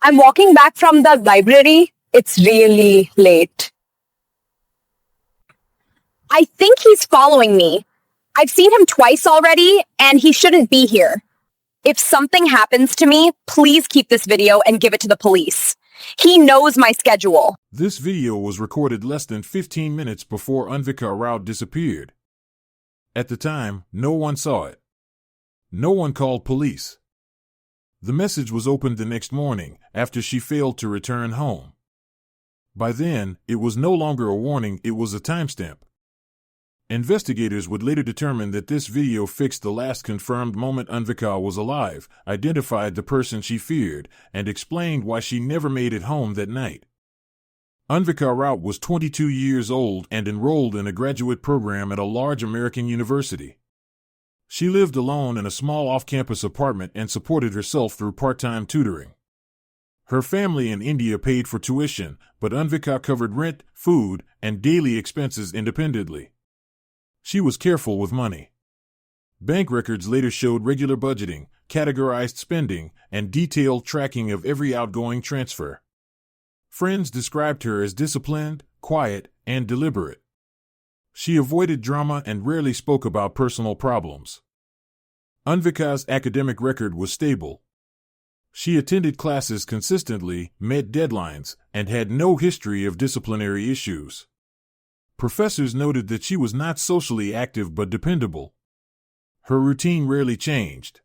I'm walking back from the library. It's really late. I think he's following me. I've seen him twice already, and he shouldn't be here. If something happens to me, please keep this video and give it to the police. He knows my schedule. This video was recorded less than 15 minutes before Unvika Rao disappeared. At the time, no one saw it. No one called police. The message was opened the next morning, after she failed to return home. By then, it was no longer a warning, it was a timestamp. Investigators would later determine that this video fixed the last confirmed moment Unvika was alive, identified the person she feared, and explained why she never made it home that night. Unvika Rao was 22 years old and enrolled in a graduate program at a large American university. She lived alone in a small off-campus apartment and supported herself through part-time tutoring. Her family in India paid for tuition, but Unvika covered rent, food, and daily expenses independently. She was careful with money. Bank records later showed regular budgeting, categorized spending, and detailed tracking of every outgoing transfer. Friends described her as disciplined, quiet, and deliberate. She avoided drama and rarely spoke about personal problems. Unvika's academic record was stable. She attended classes consistently, met deadlines, and had no history of disciplinary issues. Professors noted that she was not socially active but dependable. Her routine rarely changed.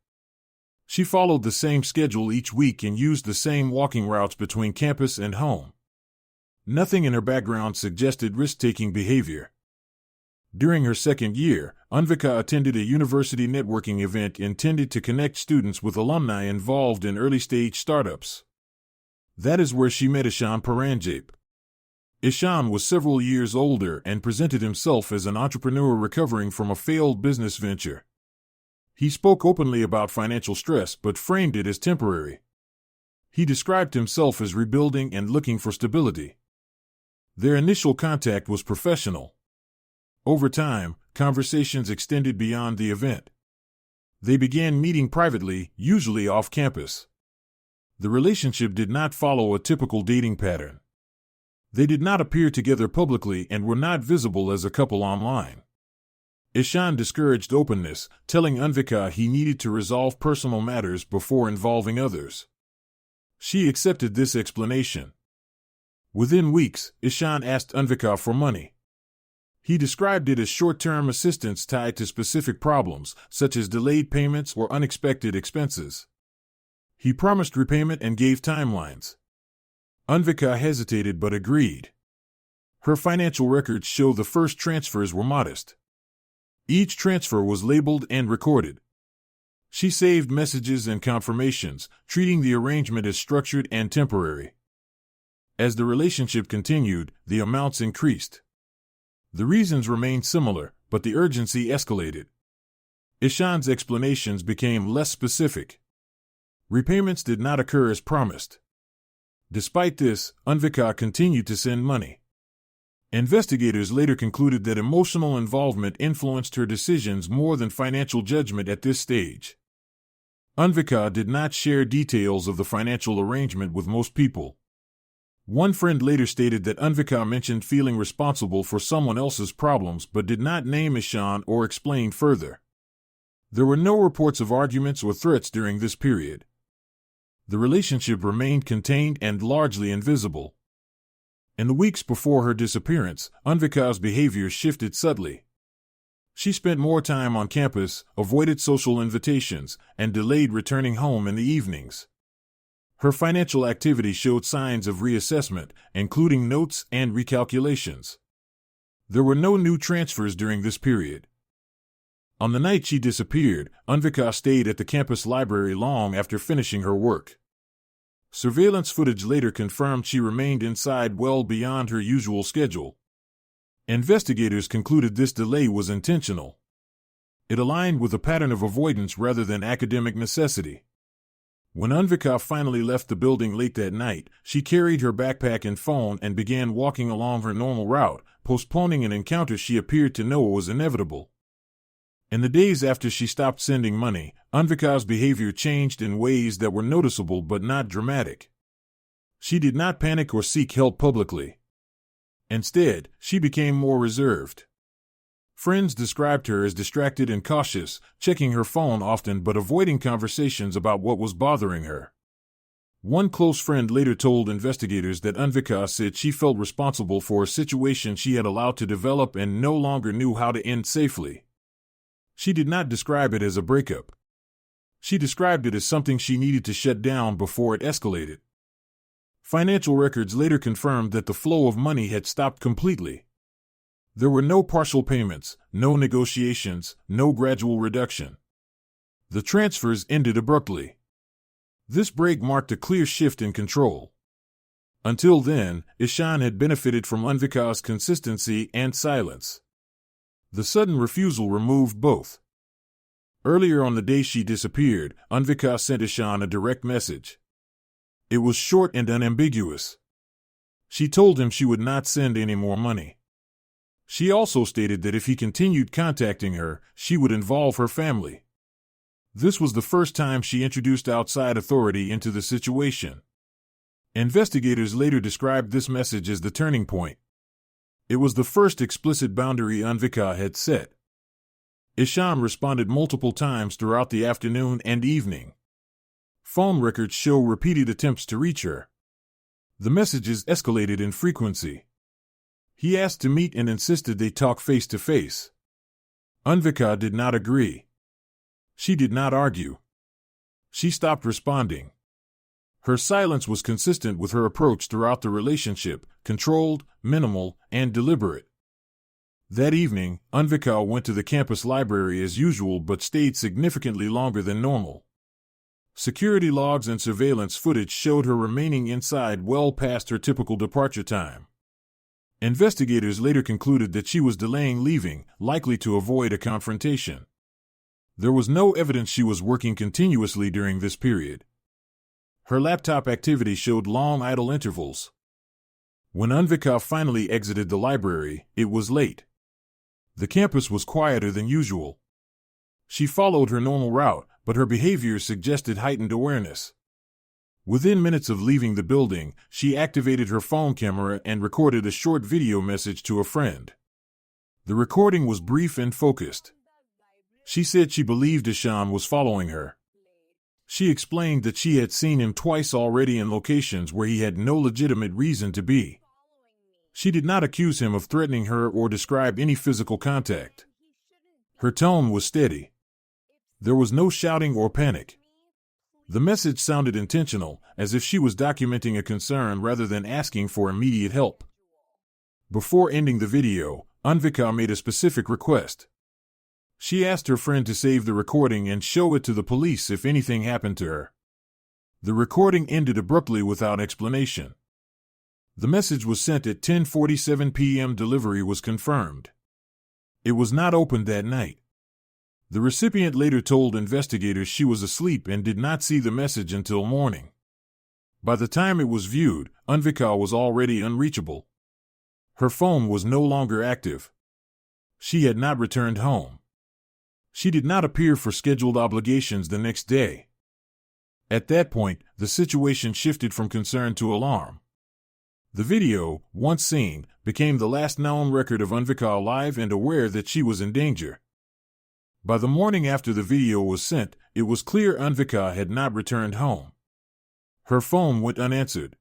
She followed the same schedule each week and used the same walking routes between campus and home. Nothing in her background suggested risk-taking behavior. During her second year, Unvika attended a university networking event intended to connect students with alumni involved in early-stage startups. That is where she met Ishan Paranjape. Ishan was several years older and presented himself as an entrepreneur recovering from a failed business venture. He spoke openly about financial stress but framed it as temporary. He described himself as rebuilding and looking for stability. Their initial contact was professional. Over time, conversations extended beyond the event. They began meeting privately, usually off campus. The relationship did not follow a typical dating pattern. They did not appear together publicly and were not visible as a couple online. Ishan discouraged openness, telling Unvika he needed to resolve personal matters before involving others. She accepted this explanation. Within weeks, Ishan asked Unvika for money. He described it as short-term assistance tied to specific problems, such as delayed payments or unexpected expenses. He promised repayment and gave timelines. Unvika hesitated but agreed. Her financial records show the first transfers were modest. Each transfer was labeled and recorded. She saved messages and confirmations, treating the arrangement as structured and temporary. As the relationship continued, the amounts increased. The reasons remained similar, but the urgency escalated. Ishan's explanations became less specific. Repayments did not occur as promised. Despite this, Unvika continued to send money. Investigators later concluded that emotional involvement influenced her decisions more than financial judgment at this stage. Unvika did not share details of the financial arrangement with most people. One friend later stated that Unvika mentioned feeling responsible for someone else's problems but did not name Ishan or explain further. There were no reports of arguments or threats during this period. The relationship remained contained and largely invisible. In the weeks before her disappearance, Unvika's behavior shifted subtly. She spent more time on campus, avoided social invitations, and delayed returning home in the evenings. Her financial activity showed signs of reassessment, including notes and recalculations. There were no new transfers during this period. On the night she disappeared, Unvika stayed at the campus library long after finishing her work. Surveillance footage later confirmed she remained inside well beyond her usual schedule. Investigators concluded this delay was intentional. It aligned with a pattern of avoidance rather than academic necessity. When Unvika finally left the building late that night, she carried her backpack and phone and began walking along her normal route, postponing an encounter she appeared to know was inevitable. In the days after she stopped sending money, Unvika's behavior changed in ways that were noticeable but not dramatic. She did not panic or seek help publicly. Instead, she became more reserved. Friends described her as distracted and cautious, checking her phone often but avoiding conversations about what was bothering her. One close friend later told investigators that Unvika said she felt responsible for a situation she had allowed to develop and no longer knew how to end safely. She did not describe it as a breakup. She described it as something she needed to shut down before it escalated. Financial records later confirmed that the flow of money had stopped completely. There were no partial payments, no negotiations, no gradual reduction. The transfers ended abruptly. This break marked a clear shift in control. Until then, Ishan had benefited from Unvika's consistency and silence. The sudden refusal removed both. Earlier on the day she disappeared, Unvika sent Ishan a direct message. It was short and unambiguous. She told him she would not send any more money. She also stated that if he continued contacting her, she would involve her family. This was the first time she introduced outside authority into the situation. Investigators later described this message as the turning point. It was the first explicit boundary Unvika had set. Ishan responded multiple times throughout the afternoon and evening. Phone records show repeated attempts to reach her. The messages escalated in frequency. He asked to meet and insisted they talk face to face. Unvika did not agree. She did not argue. She stopped responding. Her silence was consistent with her approach throughout the relationship, controlled, minimal, and deliberate. That evening, Unvika went to the campus library as usual but stayed significantly longer than normal. Security logs and surveillance footage showed her remaining inside well past her typical departure time. Investigators later concluded that she was delaying leaving, likely to avoid a confrontation. There was no evidence she was working continuously during this period. Her laptop activity showed long idle intervals. When Unvika finally exited the library, it was late. The campus was quieter than usual. She followed her normal route, but her behavior suggested heightened awareness. Within minutes of leaving the building, she activated her phone camera and recorded a short video message to a friend. The recording was brief and focused. She said she believed Ishan was following her. She explained that she had seen him twice already in locations where he had no legitimate reason to be. She did not accuse him of threatening her or describe any physical contact. Her tone was steady. There was no shouting or panic. The message sounded intentional, as if she was documenting a concern rather than asking for immediate help. Before ending the video, Unvika made a specific request. She asked her friend to save the recording and show it to the police if anything happened to her. The recording ended abruptly without explanation. The message was sent at 10:47 p.m. Delivery was confirmed. It was not opened that night. The recipient later told investigators she was asleep and did not see the message until morning. By the time it was viewed, Unvika was already unreachable. Her phone was no longer active. She had not returned home. She did not appear for scheduled obligations the next day. At that point, the situation shifted from concern to alarm. The video, once seen, became the last known record of Unvika alive and aware that she was in danger. By the morning after the video was sent, it was clear Unvika had not returned home. Her phone went unanswered.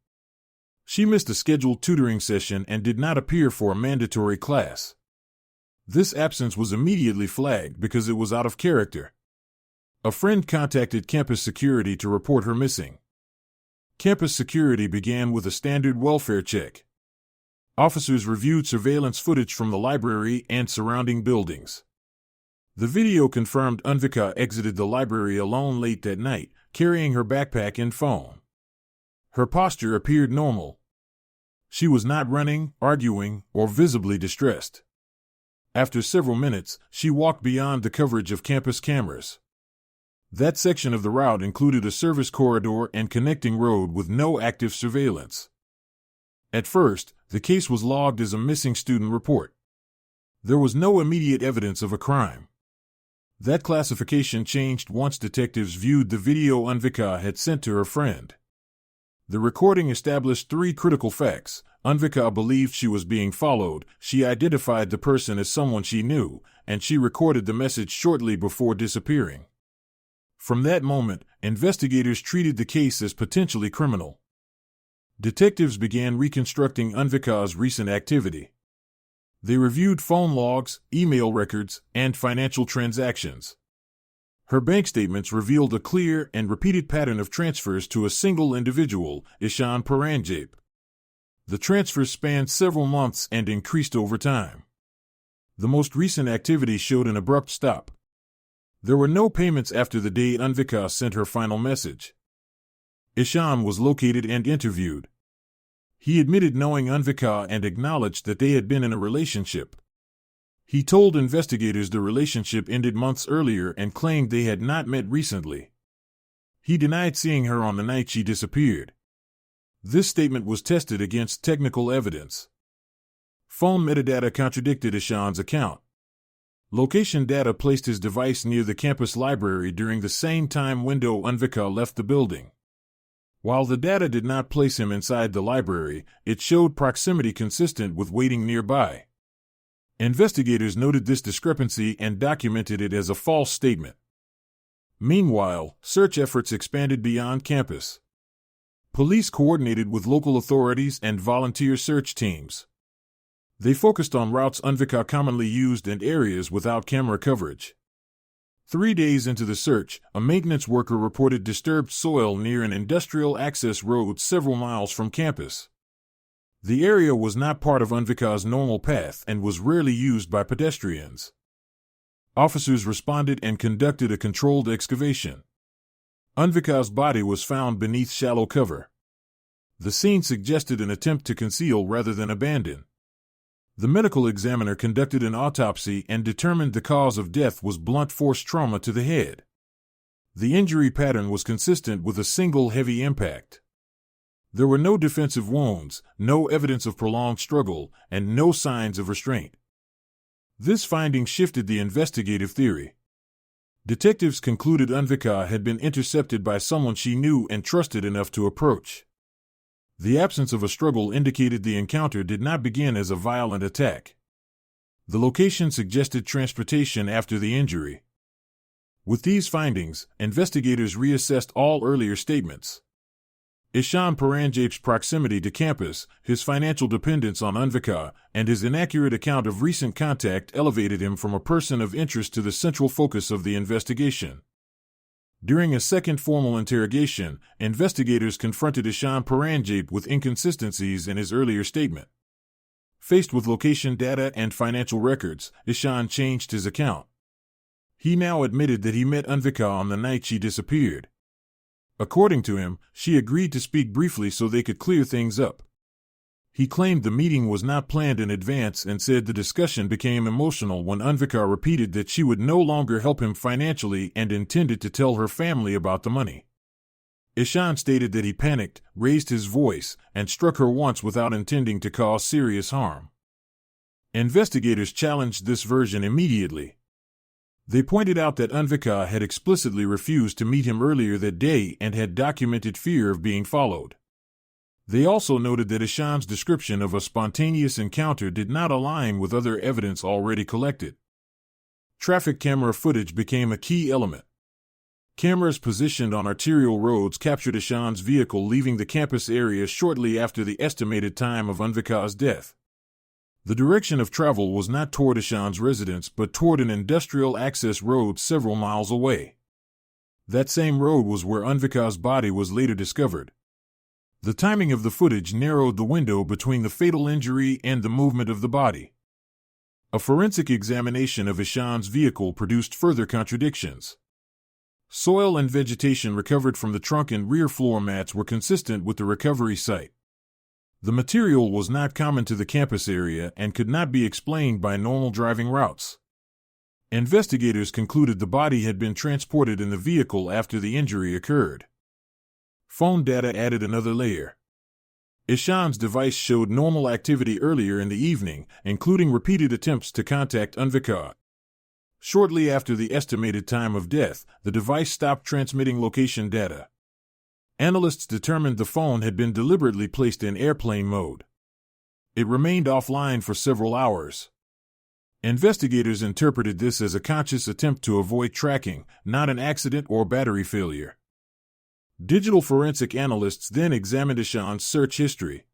She missed a scheduled tutoring session and did not appear for a mandatory class. This absence was immediately flagged because it was out of character. A friend contacted campus security to report her missing. Campus security began with a standard welfare check. Officers reviewed surveillance footage from the library and surrounding buildings. The video confirmed Unvika exited the library alone late that night, carrying her backpack and phone. Her posture appeared normal. She was not running, arguing, or visibly distressed. After several minutes, she walked beyond the coverage of campus cameras. That section of the route included a service corridor and connecting road with no active surveillance. At first, the case was logged as a missing student report. There was no immediate evidence of a crime. That classification changed once detectives viewed the video Unvika had sent to her friend. The recording established three critical facts. Unvika believed she was being followed, she identified the person as someone she knew, and she recorded the message shortly before disappearing. From that moment, investigators treated the case as potentially criminal. Detectives began reconstructing Unvika's recent activity. They reviewed phone logs, email records, and financial transactions. Her bank statements revealed a clear and repeated pattern of transfers to a single individual, Ishan Paranjap. The transfers spanned several months and increased over time. The most recent activity showed an abrupt stop. There were no payments after the day Unvika sent her final message. Ishan was located and interviewed. He admitted knowing Unvika and acknowledged that they had been in a relationship. He told investigators the relationship ended months earlier and claimed they had not met recently. He denied seeing her on the night she disappeared. This statement was tested against technical evidence. Phone metadata contradicted Ishan's account. Location data placed his device near the campus library during the same time window Unvika left the building. While the data did not place him inside the library, it showed proximity consistent with waiting nearby. Investigators noted this discrepancy and documented it as a false statement. Meanwhile, search efforts expanded beyond campus. Police coordinated with local authorities and volunteer search teams. They focused on routes Unvika commonly used and areas without camera coverage. 3 days into the search, a maintenance worker reported disturbed soil near an industrial access road several miles from campus. The area was not part of Unvika's normal path and was rarely used by pedestrians. Officers responded and conducted a controlled excavation. Unvika's body was found beneath shallow cover. The scene suggested an attempt to conceal rather than abandon. The medical examiner conducted an autopsy and determined the cause of death was blunt force trauma to the head. The injury pattern was consistent with a single heavy impact. There were no defensive wounds, no evidence of prolonged struggle, and no signs of restraint. This finding shifted the investigative theory. Detectives concluded Unvika had been intercepted by someone she knew and trusted enough to approach. The absence of a struggle indicated the encounter did not begin as a violent attack. The location suggested transportation after the injury. With these findings, investigators reassessed all earlier statements. Ishan Paranjap's proximity to campus, his financial dependence on Unvika, and his inaccurate account of recent contact elevated him from a person of interest to the central focus of the investigation. During a second formal interrogation, investigators confronted Ishan Paranjap with inconsistencies in his earlier statement. Faced with location data and financial records, Ishan changed his account. He now admitted that he met Unvika on the night she disappeared. According to him, she agreed to speak briefly so they could clear things up. He claimed the meeting was not planned in advance and said the discussion became emotional when Unvika repeated that she would no longer help him financially and intended to tell her family about the money. Ishan stated that he panicked, raised his voice, and struck her once without intending to cause serious harm. Investigators challenged this version immediately. They pointed out that Unvika had explicitly refused to meet him earlier that day and had documented fear of being followed. They also noted that Ishan's description of a spontaneous encounter did not align with other evidence already collected. Traffic camera footage became a key element. Cameras positioned on arterial roads captured Ishan's vehicle leaving the campus area shortly after the estimated time of Unvika's death. The direction of travel was not toward Ishan's residence but toward an industrial access road several miles away. That same road was where Unvika's body was later discovered. The timing of the footage narrowed the window between the fatal injury and the movement of the body. A forensic examination of Ishan's vehicle produced further contradictions. Soil and vegetation recovered from the trunk and rear floor mats were consistent with the recovery site. The material was not common to the campus area and could not be explained by normal driving routes. Investigators concluded the body had been transported in the vehicle after the injury occurred. Phone data added another layer. Ishan's device showed normal activity earlier in the evening, including repeated attempts to contact Unvika. Shortly after the estimated time of death, the device stopped transmitting location data. Analysts determined the phone had been deliberately placed in airplane mode. It remained offline for several hours. Investigators interpreted this as a conscious attempt to avoid tracking, not an accident or battery failure. Digital forensic analysts then examined Ishan's search history.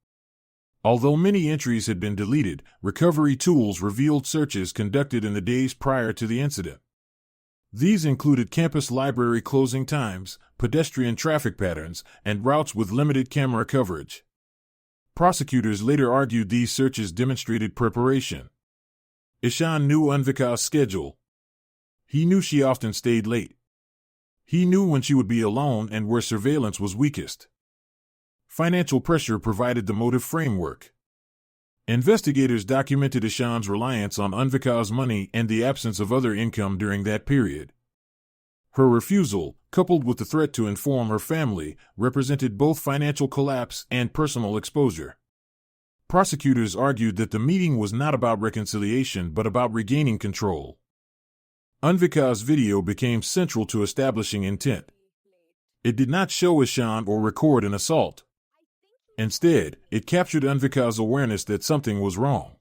Although many entries had been deleted, recovery tools revealed searches conducted in the days prior to the incident. These included campus library closing times, pedestrian traffic patterns, and routes with limited camera coverage. Prosecutors later argued these searches demonstrated preparation. Ishan knew Unvika's schedule. He knew she often stayed late. He knew when she would be alone and where surveillance was weakest. Financial pressure provided the motive framework. Investigators documented Ishan's reliance on Unvika's money and the absence of other income during that period. Her refusal, coupled with the threat to inform her family, represented both financial collapse and personal exposure. Prosecutors argued that the meeting was not about reconciliation but about regaining control. Unvika's video became central to establishing intent. It did not show Ishan or record an assault. Instead, it captured Unvika's awareness that something was wrong.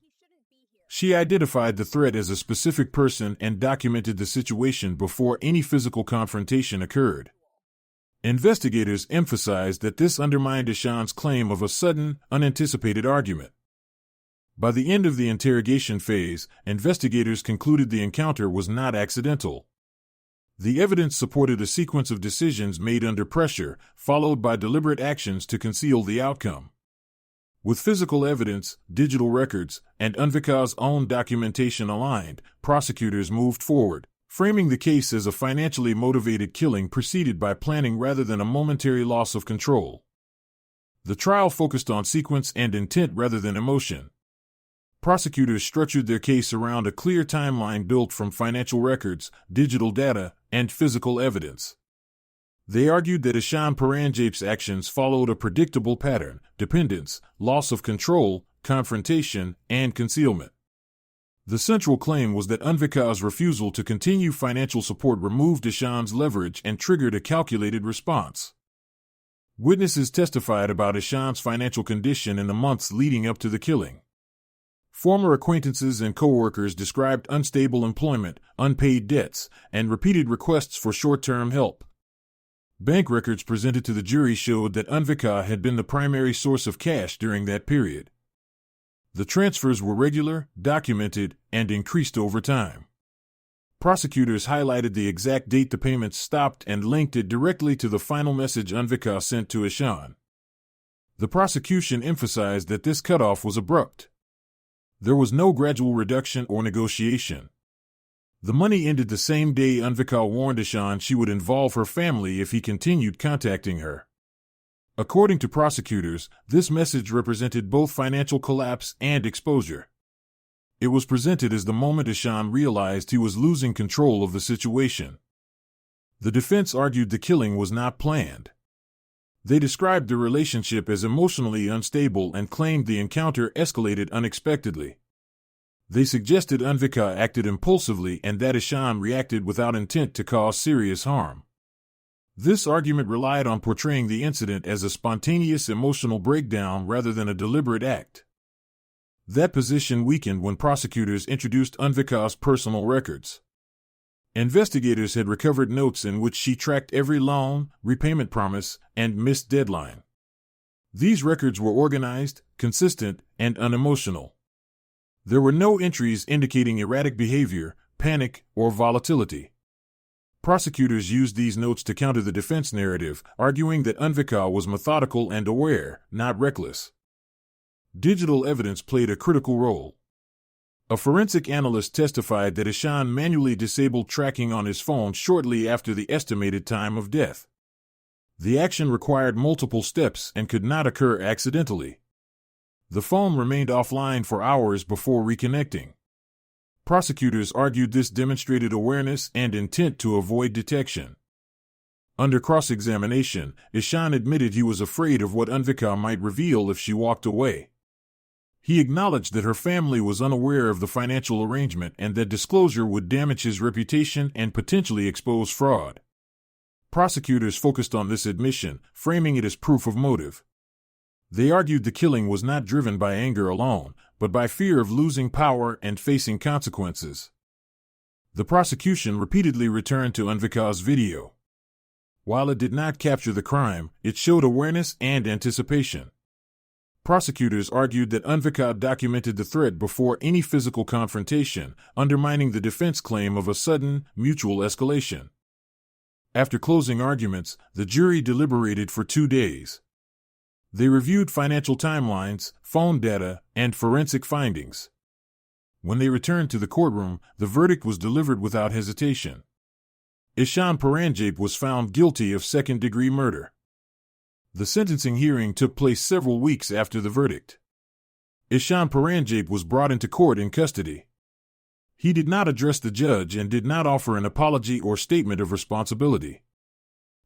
She identified the threat as a specific person and documented the situation before any physical confrontation occurred. Investigators emphasized that this undermined Ishan's claim of a sudden, unanticipated argument. By the end of the interrogation phase, investigators concluded the encounter was not accidental. The evidence supported a sequence of decisions made under pressure, followed by deliberate actions to conceal the outcome. With physical evidence, digital records, and Unvika's own documentation aligned, prosecutors moved forward, framing the case as a financially motivated killing preceded by planning rather than a momentary loss of control. The trial focused on sequence and intent rather than emotion. Prosecutors structured their case around a clear timeline built from financial records, digital data, and physical evidence. They argued that Ishan Paranjap's actions followed a predictable pattern: dependence, loss of control, confrontation, and concealment. The central claim was that Unvika's refusal to continue financial support removed Ishan's leverage and triggered a calculated response. Witnesses testified about Ishan's financial condition in the months leading up to the killing. Former acquaintances and coworkers described unstable employment, unpaid debts, and repeated requests for short-term help. Bank records presented to the jury showed that Unvika had been the primary source of cash during that period. The transfers were regular, documented, and increased over time. Prosecutors highlighted the exact date the payments stopped and linked it directly to the final message Unvika sent to Ishan. The prosecution emphasized that this cutoff was abrupt. There was no gradual reduction or negotiation. The money ended the same day Unvika warned Ishan she would involve her family if he continued contacting her. According to prosecutors, this message represented both financial collapse and exposure. It was presented as the moment Ishan realized he was losing control of the situation. The defense argued the killing was not planned. They described the relationship as emotionally unstable and claimed the encounter escalated unexpectedly. They suggested Unvika acted impulsively and that Ishan reacted without intent to cause serious harm. This argument relied on portraying the incident as a spontaneous emotional breakdown rather than a deliberate act. That position weakened when prosecutors introduced Unvika's personal records. Investigators had recovered notes in which she tracked every loan, repayment promise, and missed deadline. These records were organized, consistent, and unemotional. There were no entries indicating erratic behavior, panic, or volatility. Prosecutors used these notes to counter the defense narrative, arguing that Unvika was methodical and aware, not reckless. Digital evidence played a critical role. A forensic analyst testified that Ishan manually disabled tracking on his phone shortly after the estimated time of death. The action required multiple steps and could not occur accidentally. The phone remained offline for hours before reconnecting. Prosecutors argued this demonstrated awareness and intent to avoid detection. Under cross-examination, Ishan admitted he was afraid of what Unvika might reveal if she walked away. He acknowledged that her family was unaware of the financial arrangement and that disclosure would damage his reputation and potentially expose fraud. Prosecutors focused on this admission, framing it as proof of motive. They argued the killing was not driven by anger alone, but by fear of losing power and facing consequences. The prosecution repeatedly returned to Unvika's video. While it did not capture the crime, it showed awareness and anticipation. Prosecutors argued that Unvika documented the threat before any physical confrontation, undermining the defense claim of a sudden, mutual escalation. After closing arguments, the jury deliberated for 2 days. They reviewed financial timelines, phone data, and forensic findings. When they returned to the courtroom, the verdict was delivered without hesitation. Ishan Paranjape was found guilty of second-degree murder. The sentencing hearing took place several weeks after the verdict. Ishan Paranjape was brought into court in custody. He did not address the judge and did not offer an apology or statement of responsibility.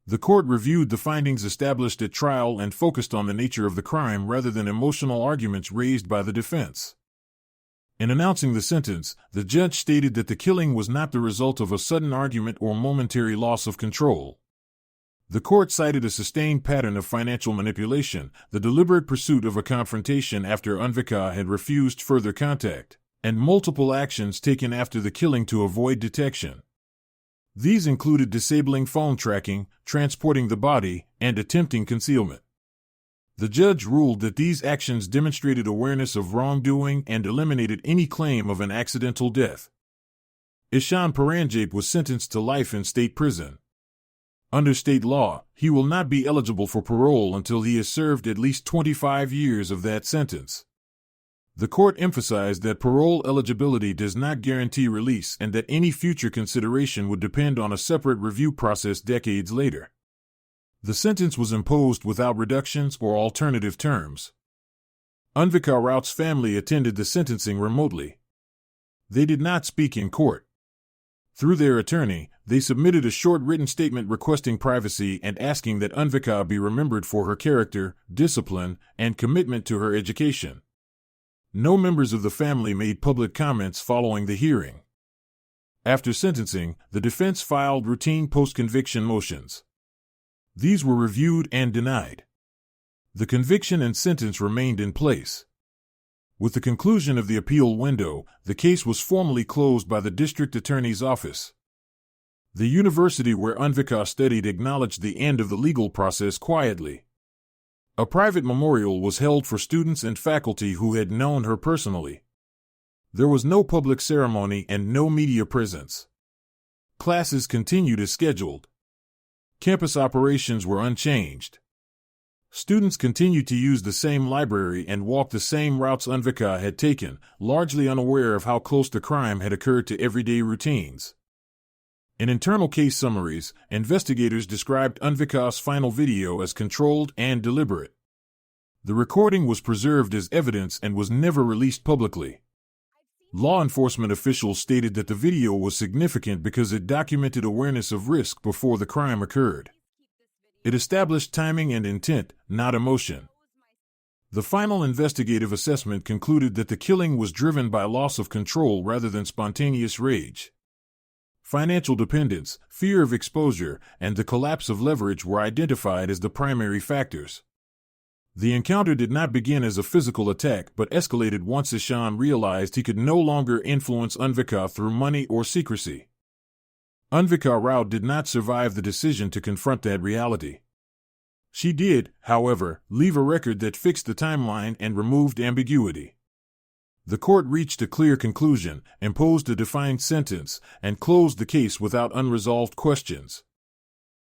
The court reviewed the findings established at trial and focused on the nature of the crime rather than emotional arguments raised by the defense. In announcing the sentence, the judge stated that the killing was not the result of a sudden argument or momentary loss of control. The court cited a sustained pattern of financial manipulation, the deliberate pursuit of a confrontation after Unvika had refused further contact, and multiple actions taken after the killing to avoid detection. These included disabling phone tracking, transporting the body, and attempting concealment. The judge ruled that these actions demonstrated awareness of wrongdoing and eliminated any claim of an accidental death. Ishan Paranjape was sentenced to life in state prison. Under state law, he will not be eligible for parole until he has served at least 25 years of that sentence. The court emphasized that parole eligibility does not guarantee release and that any future consideration would depend on a separate review process decades later. The sentence was imposed without reductions or alternative terms. Unvika Raut's family attended the sentencing remotely. They did not speak in court. Through their attorney, they submitted a short written statement requesting privacy and asking that Unvika be remembered for her character, discipline, and commitment to her education. No members of the family made public comments following the hearing. After sentencing, the defense filed routine post-conviction motions. These were reviewed and denied. The conviction and sentence remained in place. With the conclusion of the appeal window, the case was formally closed by the district attorney's office. The university where Unvika studied acknowledged the end of the legal process quietly. A private memorial was held for students and faculty who had known her personally. There was no public ceremony and no media presence. Classes continued as scheduled. Campus operations were unchanged. Students continued to use the same library and walk the same routes Unvika had taken, largely unaware of how close the crime had occurred to everyday routines. In internal case summaries, investigators described Unvika's final video as controlled and deliberate. The recording was preserved as evidence and was never released publicly. Law enforcement officials stated that the video was significant because it documented awareness of risk before the crime occurred. It established timing and intent, not emotion. The final investigative assessment concluded that the killing was driven by loss of control rather than spontaneous rage. Financial dependence, fear of exposure, and the collapse of leverage were identified as the primary factors. The encounter did not begin as a physical attack but escalated once Ishan realized he could no longer influence Unvika through money or secrecy. Unvika Raut did not survive the decision to confront that reality. She did, however, leave a record that fixed the timeline and removed ambiguity. The court reached a clear conclusion, imposed a defined sentence, and closed the case without unresolved questions.